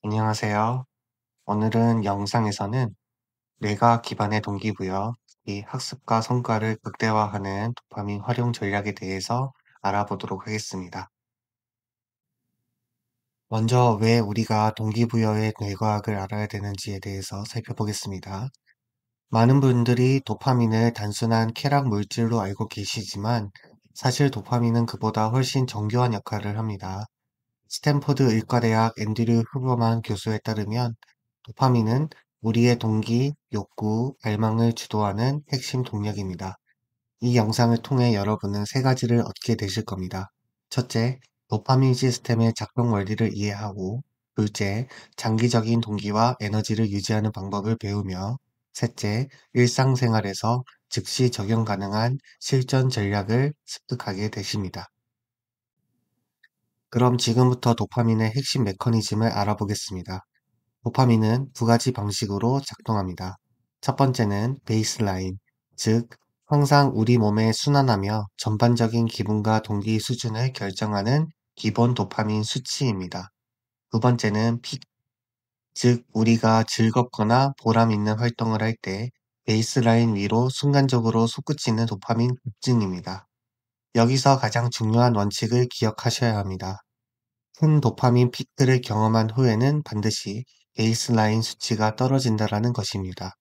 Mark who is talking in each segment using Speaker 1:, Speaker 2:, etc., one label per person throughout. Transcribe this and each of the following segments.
Speaker 1: 안녕하세요. 오늘은 영상에서는 뇌가 기반의 동기부여, 이 학습과 성과를 극대화하는 도파민 활용 전략에 대해서 알아보도록 하겠습니다. 먼저 왜 우리가 동기부여의 뇌과학을 알아야 되는지에 대해서 살펴보겠습니다. 많은 분들이 도파민을 단순한 쾌락 물질로 알고 계시지만 사실 도파민은 그보다 훨씬 정교한 역할을 합니다. 스탠포드 의과대학 앤드류 후버만 교수에 따르면 도파민은 우리의 동기, 욕구, 갈망을 주도하는 핵심 동력입니다. 이 영상을 통해 여러분은 세 가지를 얻게 되실 겁니다. 첫째, 도파민 시스템의 작동 원리를 이해하고, 둘째, 장기적인 동기와 에너지를 유지하는 방법을 배우며, 셋째, 일상생활에서 즉시 적용 가능한 실전 전략을 습득하게 되십니다. 그럼 지금부터 도파민의 핵심 메커니즘을 알아보겠습니다. 도파민은 두 가지 방식으로 작동합니다. 첫 번째는 베이스라인, 즉, 항상 우리 몸에 순환하며 전반적인 기분과 동기 수준을 결정하는 기본 도파민 수치입니다. 두 번째는 픽, 즉, 우리가 즐겁거나 보람 있는 활동을 할 때 베이스라인 위로 순간적으로 솟구치는 도파민 급증입니다. 여기서 가장 중요한 원칙을 기억하셔야 합니다. 큰 도파민 피크를 경험한 후에는 반드시 베이스라인 수치가 떨어진다라는 것입니다.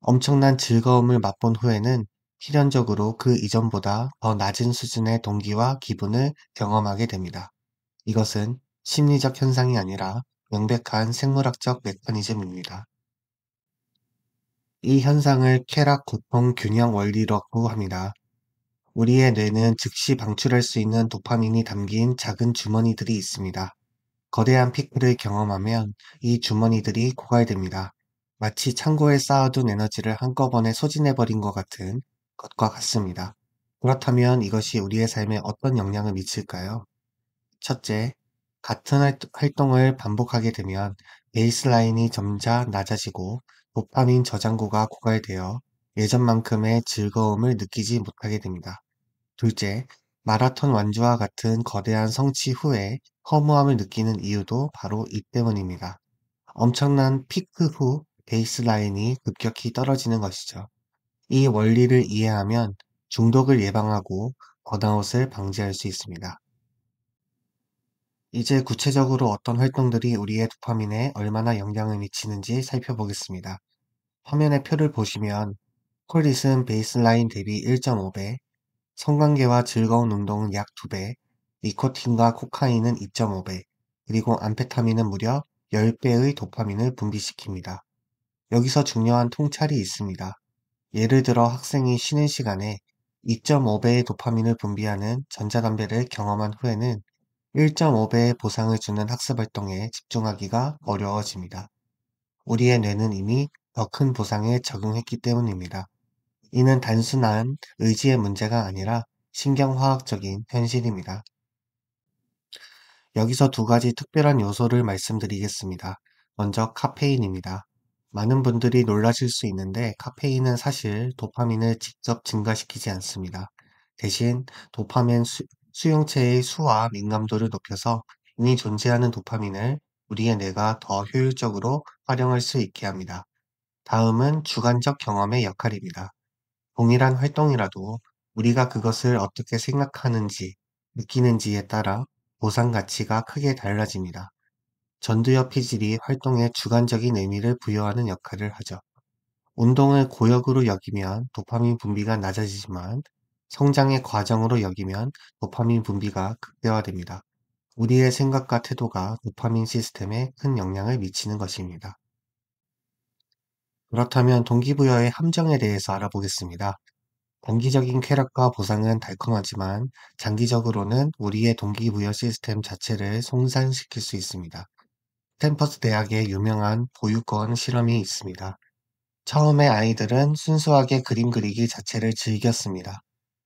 Speaker 1: 엄청난 즐거움을 맛본 후에는 필연적으로 그 이전보다 더 낮은 수준의 동기와 기분을 경험하게 됩니다. 이것은 심리적 현상이 아니라 명백한 생물학적 메커니즘입니다. 이 현상을 쾌락 고통 균형 원리라고 합니다. 우리의 뇌는 즉시 방출할 수 있는 도파민이 담긴 작은 주머니들이 있습니다. 거대한 피크를 경험하면 이 주머니들이 고갈됩니다. 마치 창고에 쌓아둔 에너지를 한꺼번에 소진해버린 것 같은 것과 같습니다. 그렇다면 이것이 우리의 삶에 어떤 영향을 미칠까요? 첫째, 같은 활동을 반복하게 되면 베이스라인이 점차 낮아지고 도파민 저장고가 고갈되어 예전만큼의 즐거움을 느끼지 못하게 됩니다. 둘째, 마라톤 완주와 같은 거대한 성취 후에 허무함을 느끼는 이유도 바로 이 때문입니다. 엄청난 피크 후 베이스라인이 급격히 떨어지는 것이죠. 이 원리를 이해하면 중독을 예방하고 번아웃을 방지할 수 있습니다. 이제 구체적으로 어떤 활동들이 우리의 도파민에 얼마나 영향을 미치는지 살펴보겠습니다. 화면의 표를 보시면 콜릿은 베이스라인 대비 1.5배, 성관계와 즐거운 운동은 약 2배, 니코틴과 코카인은 2.5배, 그리고 암페타민은 무려 10배의 도파민을 분비시킵니다. 여기서 중요한 통찰이 있습니다. 예를 들어 학생이 쉬는 시간에 2.5배의 도파민을 분비하는 전자담배를 경험한 후에는 1.5배의 보상을 주는 학습 활동에 집중하기가 어려워집니다. 우리의 뇌는 이미 더 큰 보상에 적응했기 때문입니다. 이는 단순한 의지의 문제가 아니라 신경화학적인 현실입니다. 여기서 두 가지 특별한 요소를 말씀드리겠습니다. 먼저 카페인입니다. 많은 분들이 놀라실 수 있는데 카페인은 사실 도파민을 직접 증가시키지 않습니다. 대신 도파민 수용체의 수와 민감도를 높여서 이미 존재하는 도파민을 우리의 뇌가 더 효율적으로 활용할 수 있게 합니다. 다음은 주관적 경험의 역할입니다. 동일한 활동이라도 우리가 그것을 어떻게 생각하는지, 느끼는지에 따라 보상 가치가 크게 달라집니다. 전두엽 피질이 활동에 주관적인 의미를 부여하는 역할을 하죠. 운동을 고역으로 여기면 도파민 분비가 낮아지지만 성장의 과정으로 여기면 도파민 분비가 극대화됩니다. 우리의 생각과 태도가 도파민 시스템에 큰 영향을 미치는 것입니다. 그렇다면 동기부여의 함정에 대해서 알아보겠습니다. 단기적인 쾌락과 보상은 달콤하지만 장기적으로는 우리의 동기부여 시스템 자체를 손상시킬 수 있습니다. 스탠퍼드 대학의 유명한 보육원 실험이 있습니다. 처음에 아이들은 순수하게 그림 그리기 자체를 즐겼습니다.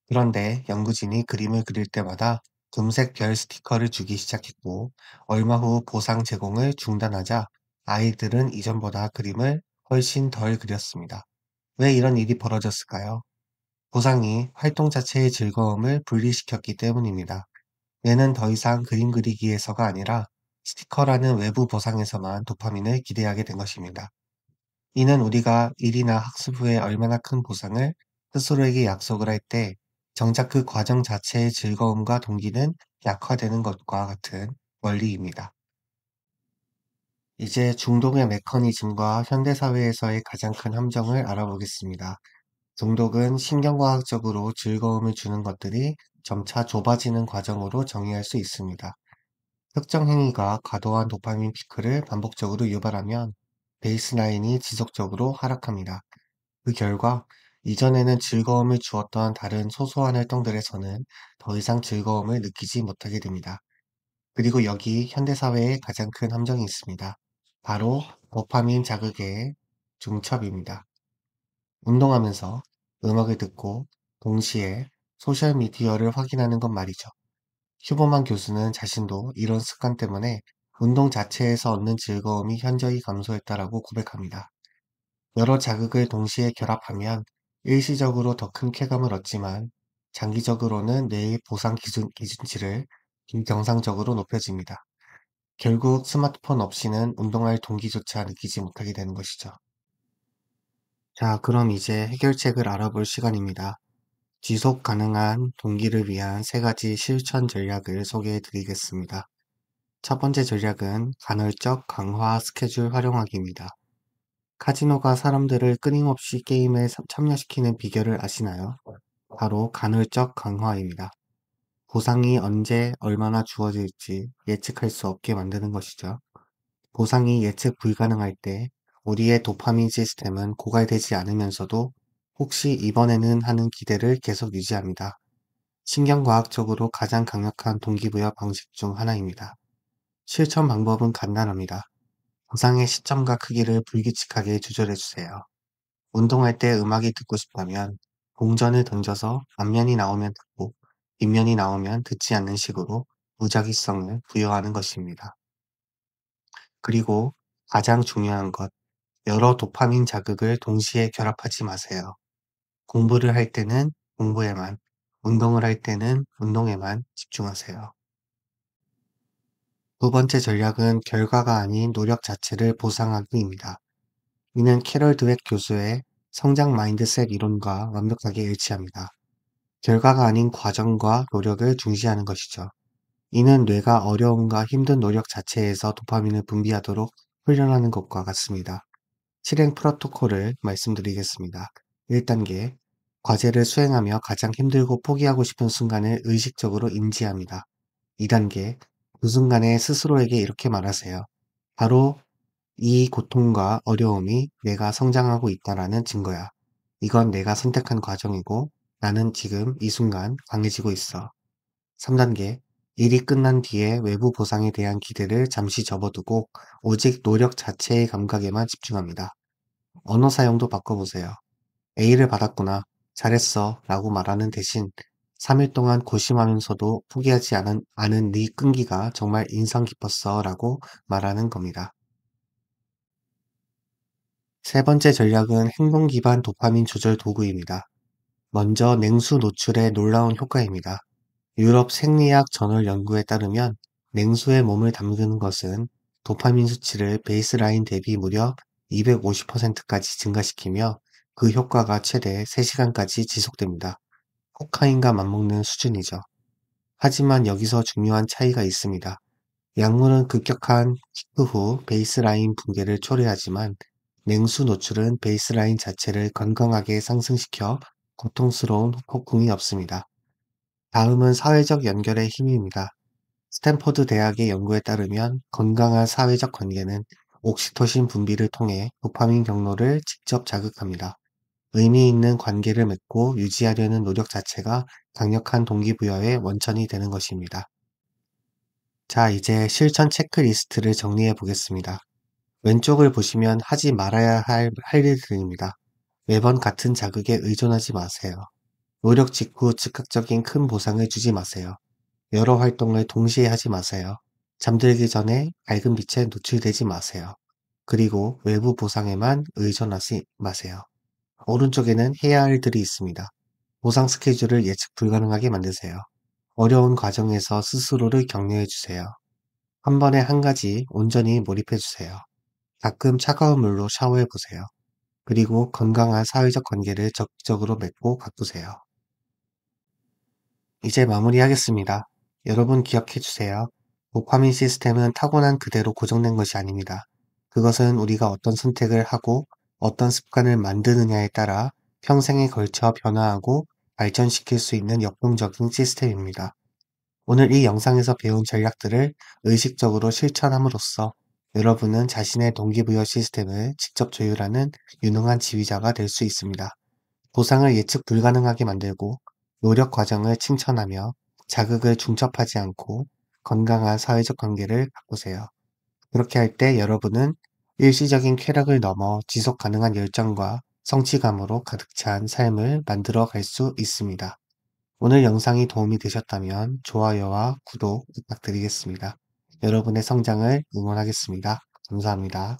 Speaker 1: 그런데 연구진이 그림을 그릴 때마다 금색 별 스티커를 주기 시작했고 얼마 후 보상 제공을 중단하자 아이들은 이전보다 그림을 훨씬 덜 그렸습니다. 왜 이런 일이 벌어졌을까요? 보상이 활동 자체의 즐거움을 분리시켰기 때문입니다. 뇌는 더 이상 그림 그리기에서가 아니라 스티커라는 외부 보상에서만 도파민을 기대하게 된 것입니다. 이는 우리가 일이나 학습 후에 얼마나 큰 보상을 스스로에게 약속을 할 때 정작 그 과정 자체의 즐거움과 동기는 약화되는 것과 같은 원리입니다. 이제 중독의 메커니즘과 현대사회에서의 가장 큰 함정을 알아보겠습니다. 중독은 신경과학적으로 즐거움을 주는 것들이 점차 좁아지는 과정으로 정의할 수 있습니다. 특정 행위가 과도한 도파민 피크를 반복적으로 유발하면 베이스라인이 지속적으로 하락합니다. 그 결과 이전에는 즐거움을 주었던 다른 소소한 활동들에서는 더 이상 즐거움을 느끼지 못하게 됩니다. 그리고 여기 현대사회의 가장 큰 함정이 있습니다. 바로 도파민 자극의 중첩입니다. 운동하면서 음악을 듣고 동시에 소셜미디어를 확인하는 것 말이죠. 휴버만 교수는 자신도 이런 습관 때문에 운동 자체에서 얻는 즐거움이 현저히 감소했다라고 고백합니다. 여러 자극을 동시에 결합하면 일시적으로 더 큰 쾌감을 얻지만 장기적으로는 뇌의 보상 기준치를 비정상적으로 높여집니다. 결국 스마트폰 없이는 운동할 동기조차 느끼지 못하게 되는 것이죠. 자, 그럼 이제 해결책을 알아볼 시간입니다. 지속 가능한 동기를 위한 세 가지 실천 전략을 소개해 드리겠습니다. 첫 번째 전략은 간헐적 강화 스케줄 활용하기입니다. 카지노가 사람들을 끊임없이 게임에 참여시키는 비결을 아시나요? 바로 간헐적 강화입니다. 보상이 언제 얼마나 주어질지 예측할 수 없게 만드는 것이죠. 보상이 예측 불가능할 때 우리의 도파민 시스템은 고갈되지 않으면서도 혹시 이번에는 하는 기대를 계속 유지합니다. 신경과학적으로 가장 강력한 동기부여 방식 중 하나입니다. 실천 방법은 간단합니다. 보상의 시점과 크기를 불규칙하게 조절해주세요. 운동할 때 음악이 듣고 싶다면 동전을 던져서 앞면이 나오면 듣고 뒷면이 나오면 듣지 않는 식으로 무작위성을 부여하는 것입니다. 그리고 가장 중요한 것, 여러 도파민 자극을 동시에 결합하지 마세요. 공부를 할 때는 공부에만, 운동을 할 때는 운동에만 집중하세요. 두 번째 전략은 결과가 아닌 노력 자체를 보상하기입니다. 이는 캐럴 드웩 교수의 성장 마인드셋 이론과 완벽하게 일치합니다. 결과가 아닌 과정과 노력을 중시하는 것이죠. 이는 뇌가 어려움과 힘든 노력 자체에서 도파민을 분비하도록 훈련하는 것과 같습니다. 실행 프로토콜을 말씀드리겠습니다. 1단계, 과제를 수행하며 가장 힘들고 포기하고 싶은 순간을 의식적으로 인지합니다. 2단계, 그 순간에 스스로에게 이렇게 말하세요. 바로 이 고통과 어려움이 내가 성장하고 있다라는 증거야. 이건 내가 선택한 과정이고 나는 지금 이 순간 강해지고 있어. 3단계, 일이 끝난 뒤에 외부 보상에 대한 기대를 잠시 접어두고 오직 노력 자체의 감각에만 집중합니다. 언어 사용도 바꿔보세요. A를 받았구나. 잘했어. 라고 말하는 대신 3일 동안 고심하면서도 포기하지 않은 네 끈기가 정말 인상 깊었어. 라고 말하는 겁니다. 세 번째 전략은 행동 기반 도파민 조절 도구입니다. 먼저 냉수 노출의 놀라운 효과입니다. 유럽 생리학 저널 연구에 따르면 냉수에 몸을 담그는 것은 도파민 수치를 베이스라인 대비 무려 250%까지 증가시키며 그 효과가 최대 3시간까지 지속됩니다. 코카인과 맞먹는 수준이죠. 하지만 여기서 중요한 차이가 있습니다. 약물은 급격한 피크 후 베이스라인 붕괴를 초래하지만 냉수 노출은 베이스라인 자체를 건강하게 상승시켜 고통스러운 폭풍이 없습니다. 다음은 사회적 연결의 힘입니다. 스탠퍼드 대학의 연구에 따르면 건강한 사회적 관계는 옥시토신 분비를 통해 도파민 경로를 직접 자극합니다. 의미 있는 관계를 맺고 유지하려는 노력 자체가 강력한 동기부여의 원천이 되는 것입니다. 자, 이제 실천 체크리스트를 정리해 보겠습니다. 왼쪽을 보시면 하지 말아야 할 일들입니다. 매번 같은 자극에 의존하지 마세요. 노력 직후 즉각적인 큰 보상을 주지 마세요. 여러 활동을 동시에 하지 마세요. 잠들기 전에 밝은 빛에 노출되지 마세요. 그리고 외부 보상에만 의존하지 마세요. 오른쪽에는 해야 할 일들이 있습니다. 보상 스케줄을 예측 불가능하게 만드세요. 어려운 과정에서 스스로를 격려해 주세요. 한 번에 한 가지 온전히 몰입해 주세요. 가끔 차가운 물로 샤워해 보세요. 그리고 건강한 사회적 관계를 적극적으로 맺고 가꾸세요. 이제 마무리하겠습니다. 여러분 기억해 주세요. 도파민 시스템은 타고난 그대로 고정된 것이 아닙니다. 그것은 우리가 어떤 선택을 하고 어떤 습관을 만드느냐에 따라 평생에 걸쳐 변화하고 발전시킬 수 있는 역동적인 시스템입니다. 오늘 이 영상에서 배운 전략들을 의식적으로 실천함으로써 여러분은 자신의 동기부여 시스템을 직접 조율하는 유능한 지휘자가 될 수 있습니다. 보상을 예측 불가능하게 만들고 노력 과정을 칭찬하며 자극을 중첩하지 않고 건강한 사회적 관계를 가꾸세요. 그렇게 할 때 여러분은 일시적인 쾌락을 넘어 지속 가능한 열정과 성취감으로 가득 찬 삶을 만들어 갈 수 있습니다. 오늘 영상이 도움이 되셨다면 좋아요와 구독 부탁드리겠습니다. 여러분의 성장을 응원하겠습니다. 감사합니다.